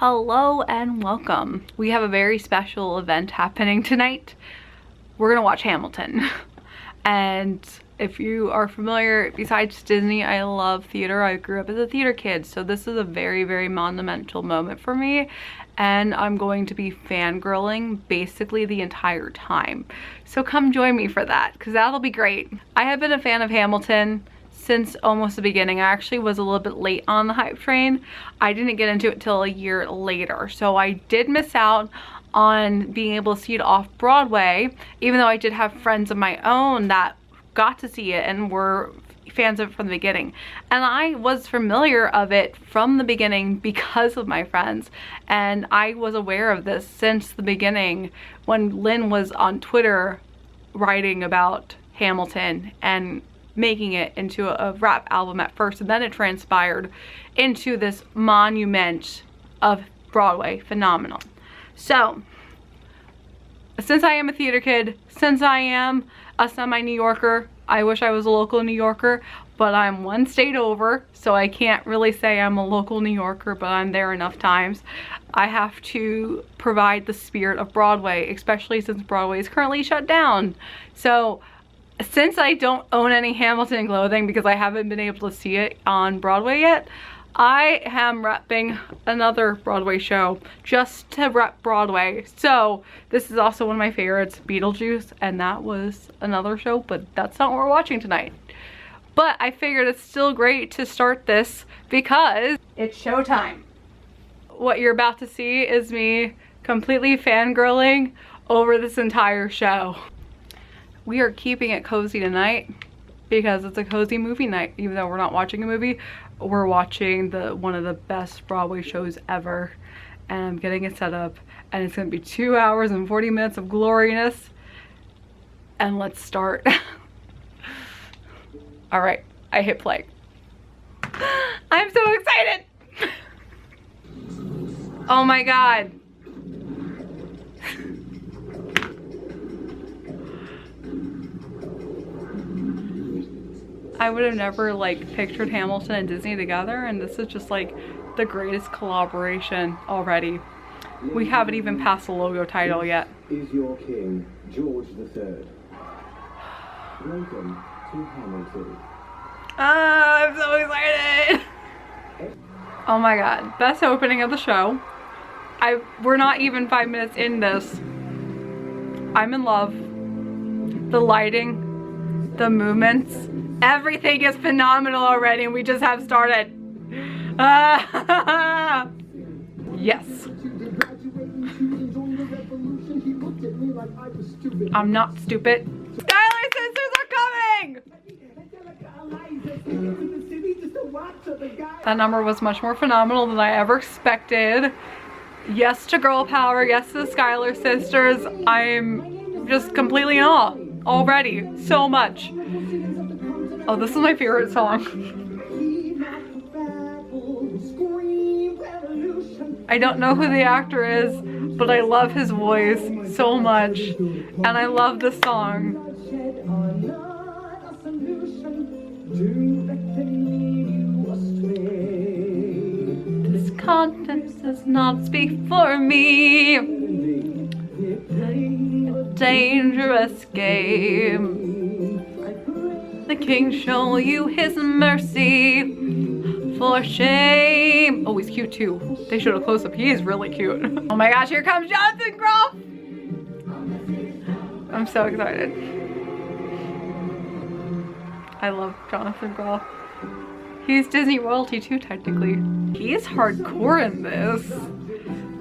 Hello and welcome. We have a very special event happening tonight. We're gonna watch Hamilton. And if you are familiar, besides Disney, I love theater. I grew up as a theater kid, so this is a very, very monumental moment for me. And I'm going to be fangirling basically the entire time. So come join me for that, because that'll be great. I have been a fan of Hamilton since almost the beginning. I actually was a little bit late on the hype train. I didn't get into it till a year later. So I did miss out on being able to see it off Broadway, even though I did have friends of my own that got to see it and were fans of it from the beginning. And I was familiar of it from the beginning because of my friends. And I was aware of this since the beginning when Lynn was on Twitter writing about Hamilton and making it into a rap album at first, and then it transpired into this monument of Broadway phenomenon. So since I am a theater kid, since I am a semi-New Yorker, I wish I was a local New Yorker, but I'm one state over, so I can't really say I'm a local New Yorker, but I'm there enough times. I have to provide the spirit of Broadway, especially since Broadway is currently shut down. So since I don't own any Hamilton clothing because I haven't been able to see it on Broadway yet, I am repping another Broadway show just to rep Broadway. So this is also one of my favorites, Beetlejuice, and that was another show, but that's not what we're watching tonight. But I figured it's still great to start this because it's showtime. What you're about to see is me completely fangirling over this entire show. We are keeping it cozy tonight because it's a cozy movie night. Even though we're not watching a movie, we're watching one of the best Broadway shows ever. And I'm getting it set up, and it's gonna be 2 hours and 40 minutes of gloriness. And let's start. All right, I hit play. I'm so excited. Oh my God. I would have never like pictured Hamilton and Disney together, and this is just like the greatest collaboration already. We haven't even passed the logo title yet. Is your king George III? Welcome to Hamilton. I'm so excited! Oh my God, best opening of the show. We're not even 5 minutes in this. I'm in love. The lighting, the movements, everything is phenomenal already, and we just have started. Yes. I'm not stupid. Skylar Sisters are coming! That number was much more phenomenal than I ever expected. Yes to girl power, yes to the Skylar Sisters. I'm just completely in awe already. So much. Oh, this is my favorite song. I don't know who the actor is, but I love his voice so much. And I love this song. This content does not speak for me. A dangerous game. The king show you his mercy. For shame. Oh, he's cute too. They showed a close-up. He is really cute. Oh my gosh, here comes Jonathan Groff. I'm so excited. I love Jonathan Groff. He's Disney royalty too, technically. He's hardcore in this.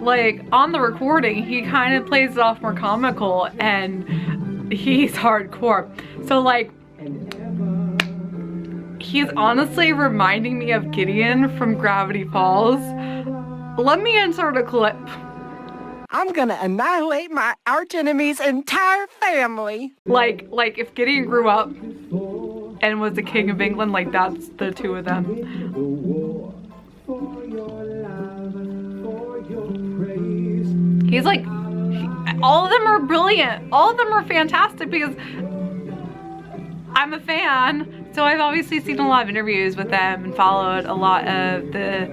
Like, on the recording, he kind of plays it off more comical, and he's hardcore. So like, he's honestly reminding me of Gideon from Gravity Falls. Let me insert a clip. I'm gonna annihilate my archenemy's entire family. Like if Gideon grew up and was the king of England, like that's the two of them. He's like, all of them are brilliant. All of them are fantastic because I'm a fan. So I've obviously seen a lot of interviews with them and followed a lot of the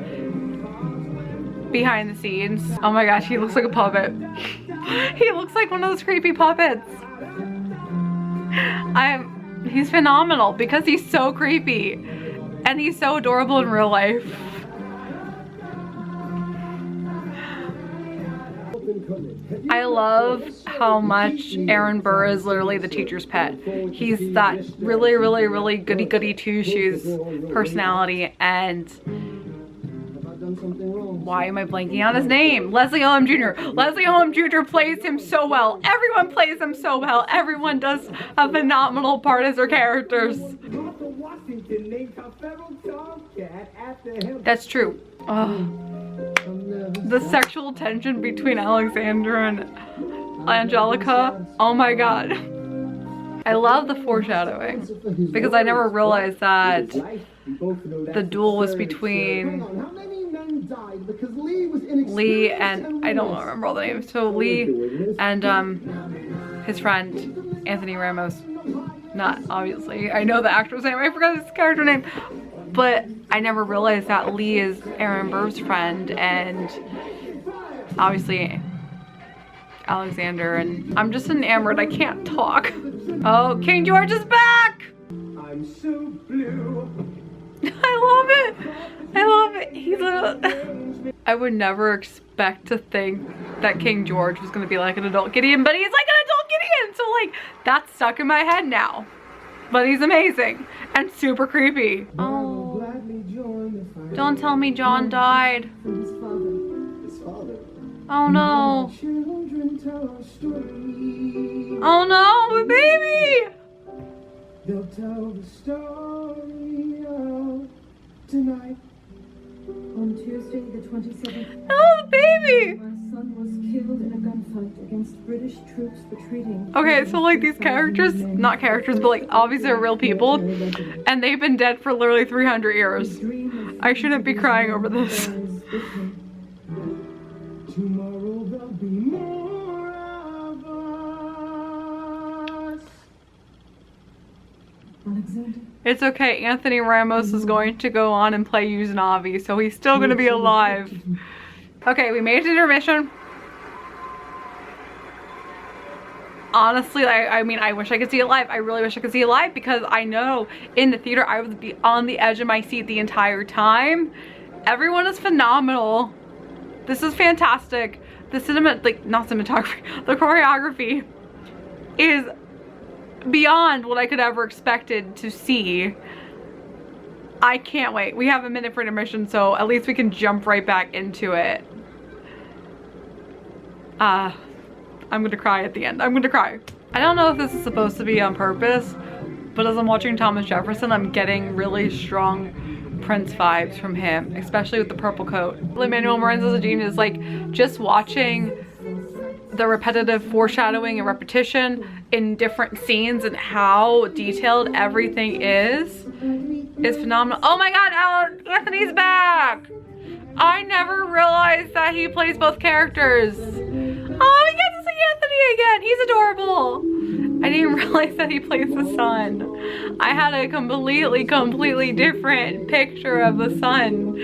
behind the scenes. Oh my gosh, he looks like a puppet. He looks like one of those creepy puppets. He's phenomenal because he's so creepy and he's so adorable in real life. I love how much Aaron Burr is literally the teacher's pet. He's that really goody two shoes personality, and why am I blanking on his name? Leslie Odom Jr. Leslie Odom Jr. plays him so well. Everyone plays him so well. Everyone does a phenomenal part as their characters. That's true. The sexual tension between Alexander and Angelica. Oh my god. I love the foreshadowing because I never realized that the duel was between Lee and I don't remember all the names. So Lee and his friend Anthony Ramos. Not obviously. I know the actor's name. I forgot his character name. But I never realized that Lee is Aaron Burr's friend and obviously Alexander, and I'm just enamored. I can't talk. Oh, King George is back! I'm so blue. I love it. I love it. He's a... I would never expect to think that King George was gonna be like an adult Gideon, but he's like an adult Gideon. So like, that's stuck in my head now. But he's amazing and super creepy. Oh, don't tell me John died. His father. Oh no. Oh no, my baby. They'll tell the story of tonight. On Tuesday, the 27th, No, the baby. my son was killed in a gunfight against British troops retreating. Okay, so like these characters, not characters, but like obviously are real people, and they've been dead for literally 300 years. I shouldn't be crying over this. Tomorrow there'll be more of us. Alexander. It's okay, Anthony Ramos is going to go on and play Usnavi, so he's still gonna be alive. Okay, we made it to intermission. Honestly, I mean, I wish I could see it live. I really wish I could see it live because I know in the theater I would be on the edge of my seat the entire time. Everyone is phenomenal. This is fantastic. The not cinematography, the choreography is beyond what I could ever expected to see. I can't wait. We have a minute for intermission, so at least we can jump right back into it. I'm gonna cry at the end. I'm gonna cry. I don't know if this is supposed to be on purpose, but as I'm watching Thomas Jefferson, I'm getting really strong Prince vibes from him, especially with the purple coat. Lin-Manuel Miranda's a genius. Like, just watching the repetitive foreshadowing and repetition in different scenes and how detailed everything is phenomenal. Oh my god, Anthony's back! I never realized that he plays both characters. Oh, we get to see Anthony again. He's adorable. I didn't realize that he plays the son. I had a completely different picture of the son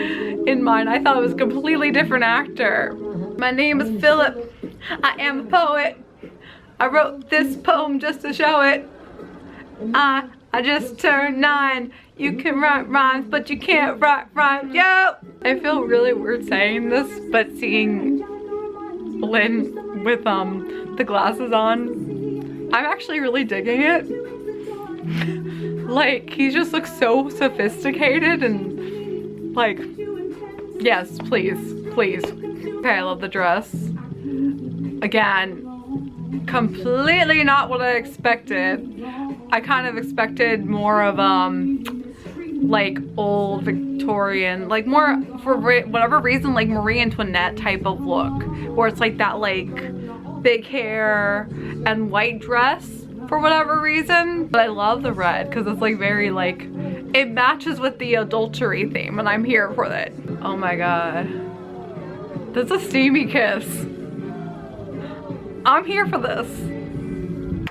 in mind. I thought it was a completely different actor. My name is Philip. I am a poet. I wrote this poem just to show it. I just turned 9. You can write rhymes, but you can't write rhymes. Yo! I feel really weird saying this, but seeing Lynn with the glasses on, I'm actually really digging it. Like, he just looks so sophisticated and like, yes, please. Okay, I love the dress. Again, completely not what I expected. I kind of expected more of like old Victorian, like more, for whatever reason, like Marie Antoinette type of look, where it's like that like big hair and white dress for whatever reason. But I love the red because it's like very like, it matches with the adultery theme and I'm here for it. Oh my god, that's a steamy kiss. I'm here for this.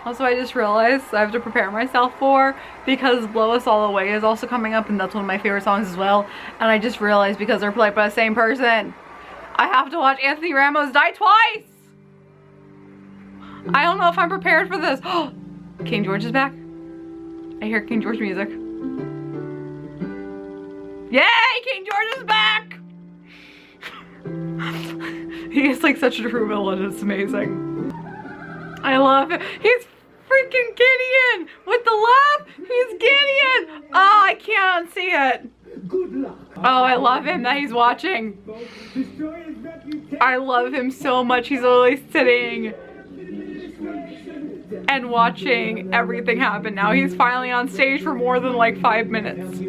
Also, I just realized I have to prepare myself for, because Blow Us All Away is also coming up and that's one of my favorite songs as well. And I just realized because they're played by the same person, I have to watch Anthony Ramos die twice. I don't know if I'm prepared for this. King George is back. I hear King George music. Yay! King George is back! He is like such a true villain. It's amazing. I love it. He's freaking Gideon! With the laugh, he's Gideon! Oh, I can't see it. Good luck. Oh, I love him that he's watching. Destroy his reputation. I love him so much. He's always sitting and watching everything happen. Now he's finally on stage for more than like 5 minutes.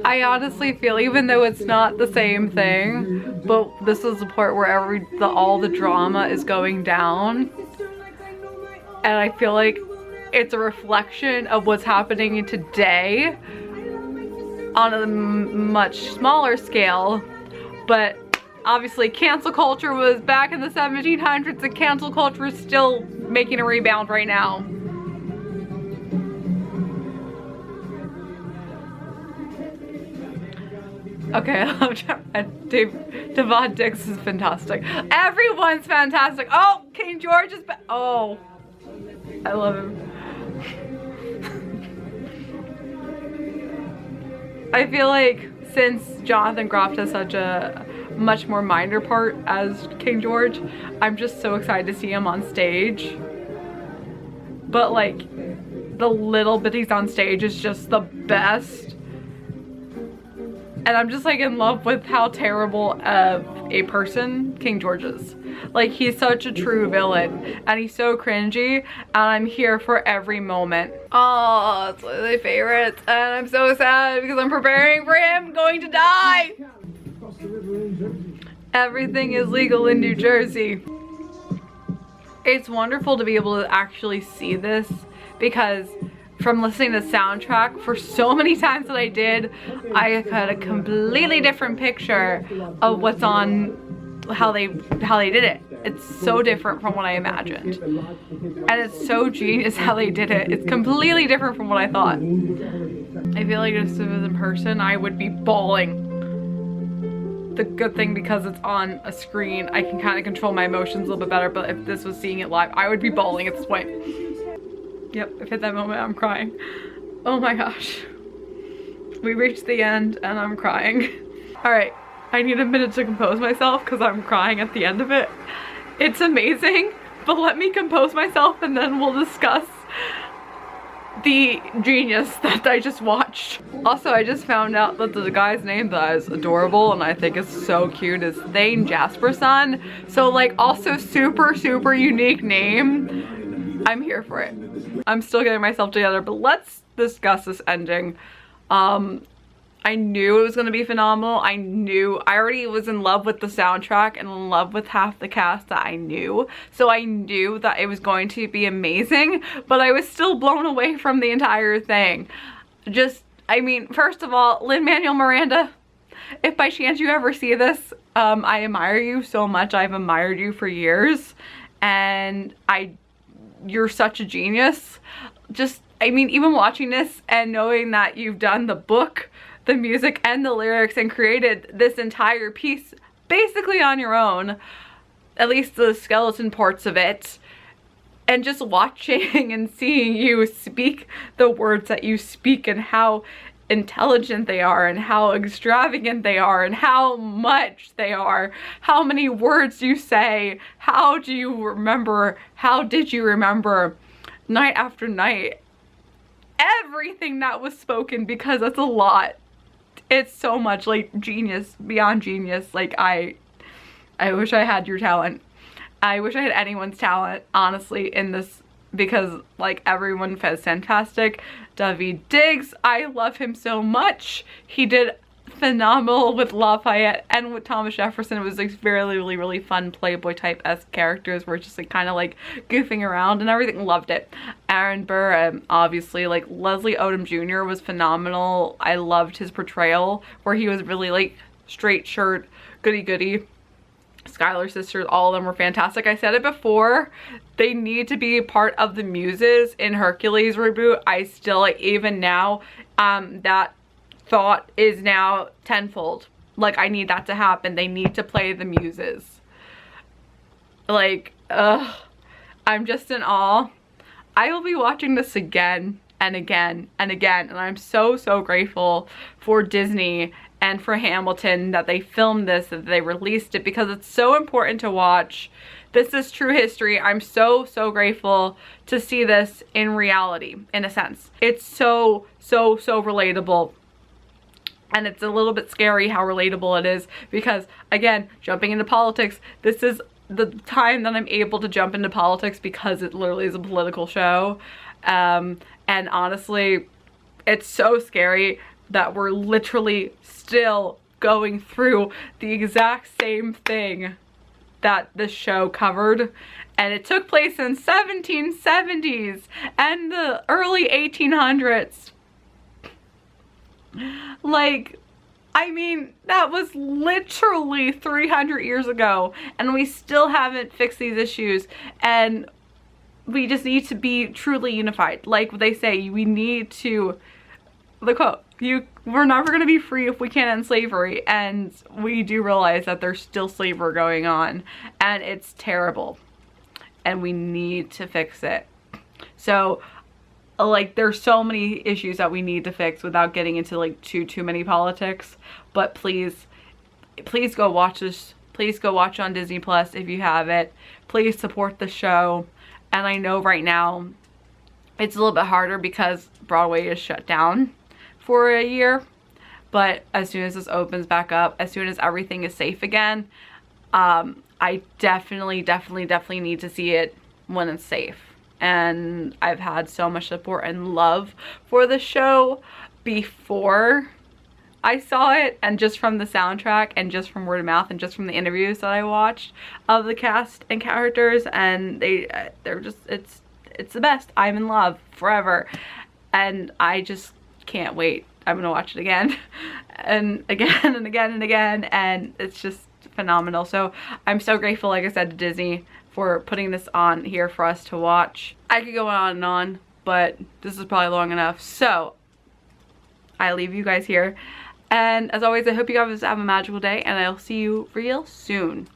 I honestly feel, even though it's not the same thing, but this is the part where all the drama is going down, and I feel like it's a reflection of what's happening today on a much smaller scale. But obviously cancel culture was back in the 1700s, and cancel culture is still making a rebound right now. Okay, I love Devon Dix is fantastic. Everyone's fantastic. Oh, King George is back. Oh, I love him. I feel like since Jonathan Groff does such a much more minor part as King George, I'm just so excited to see him on stage. But like, the little bit he's on stage is just the best. And I'm just like in love with how terrible of a person King George is. Like, he's such a true villain and he's so cringy, and I'm here for every moment. Oh, it's one of my favorites, and I'm so sad because I'm preparing for him going to die. Across the river in Jersey. Everything is legal in New Jersey. It's wonderful to be able to actually see this, because from listening to the soundtrack for so many times that I did, I had a completely different picture of what's on, how they did it. It's so different from what I imagined. And it's so genius how they did it. It's completely different from what I thought. I feel like just as a person, I would be bawling. The good thing, because it's on a screen, I can kind of control my emotions a little bit better, but if this was seeing it live, I would be bawling at this point. Yep, if at that moment I'm crying. Oh my gosh. We reached the end and I'm crying. All right, I need a minute to compose myself because I'm crying at the end of it. It's amazing, but let me compose myself and then we'll discuss the genius that I just watched. Also, I just found out that the guy's name that is adorable and I think is so cute is Thane Jasperson. So like, also super, super unique name. I'm here for it. I'm still getting myself together, but let's discuss this ending. I knew it was going to be phenomenal. I already was in love with the soundtrack and in love with half the cast that I knew. So I knew that it was going to be amazing, but I was still blown away from the entire thing. I mean, first of all, Lin-Manuel Miranda, if by chance you ever see this, I admire you so much. I've admired you for years, and you're such a genius. I mean, even watching this and knowing that you've done the book, the music, and the lyrics, and created this entire piece basically on your own, at least the skeleton parts of it, and just watching and seeing you speak the words that you speak and how intelligent they are and how extravagant they are and how much they are, how many words you say, how did you remember night after night, everything that was spoken, because that's a lot. It's so much, like, genius, beyond genius. Like, I wish I had your talent. I wish I had anyone's talent, honestly, in this, because like, everyone was fantastic. Daveed Diggs, I love him so much. He did phenomenal with Lafayette and with Thomas Jefferson. It was like really, really fun Playboy type-esque characters where it's just like kind of like goofing around and everything. Loved it. Aaron Burr, obviously, like Leslie Odom Jr. was phenomenal. I loved his portrayal where he was really like straight shirt, goody. Skylar sisters, all of them were fantastic. I said it before, they need to be part of the Muses in Hercules reboot. I still, like, even now, that thought is now tenfold. Like, I need that to happen. They need to play the Muses. Like, I'm just in awe. I will be watching this again and again and again, and I'm so grateful for Disney and for Hamilton that they filmed this, that they released it, because it's so important to watch. This is true history. I'm so grateful to see this in reality, in a sense. It's so relatable. And it's a little bit scary how relatable it is, because again, jumping into politics, this is the time that I'm able to jump into politics because it literally is a political show. And honestly, it's so scary that we're literally still going through the exact same thing that this show covered. And it took place in 1770s and the early 1800s. Like, I mean, that was literally 300 years ago, and we still haven't fixed these issues, and we just need to be truly unified. Like they say, we need to, the quote, we're never going to be free if we can't end slavery, and we do realize that there's still slavery going on, and it's terrible, and we need to fix it. So, like, there's so many issues that we need to fix without getting into like too many politics. But please go watch this. Please go watch on Disney Plus if you have it. Please support the show. And I know right now it's a little bit harder because Broadway is shut down for a year. But as soon as this opens back up, as soon as everything is safe again, I definitely need to see it when it's safe. And I've had so much support and love for the show before I saw it, and just from the soundtrack and just from word of mouth and just from the interviews that I watched of the cast and characters, and they're just, it's the best. I'm in love forever, and I just can't wait. I'm gonna watch it again and again and again and again, and it's just phenomenal. So I'm so grateful, like I said, to Disney for putting this on here for us to watch. I could go on and on, but this is probably long enough. So I leave you guys here. And as always, I hope you guys have a magical day, and I'll see you real soon.